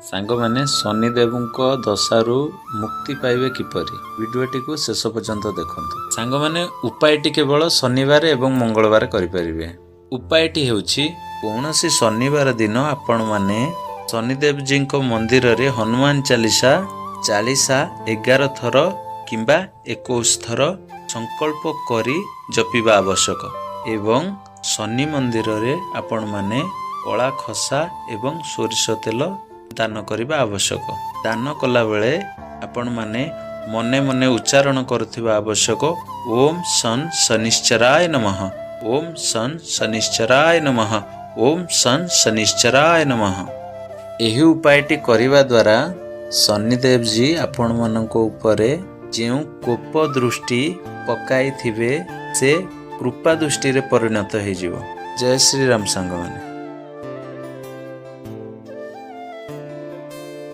सांग माने शनिदेव दशारू मुक्ति पाइबे किपरि वीडियोटी को शेष पर्यंत देखंतु। सांग माने उपायटी केवल शनिवार एवं मंगलवार करिपारिबे। उपायटी हेउछि कौनसी शनिवार दिन आपण माने शनिदेव जी मंदिर रे हनुमान चालीसा 11 थर किंबा 21 थर संकल्प करी जपिबा आवश्यक एवं शनि मंदिर रे आपण माने कला खसा एवं सोरिष तेल दान करने आवश्यक। दान कला बेले आपण माने मने मने उच्चारण करुवा आवश्यक। ओम सन शनिश्चराय नमः, ओम सन शनिश्चराय नमः, ओम सन शनिश्चराय नमः। एही उपायटी करिवा द्वारा शनिदेव जी आपण माननको उपरे जेउ कोप दृष्टि पकाई थिबे से कृपा दृष्टि रे परिणत हो जिवो। जय श्री राम सांग माने।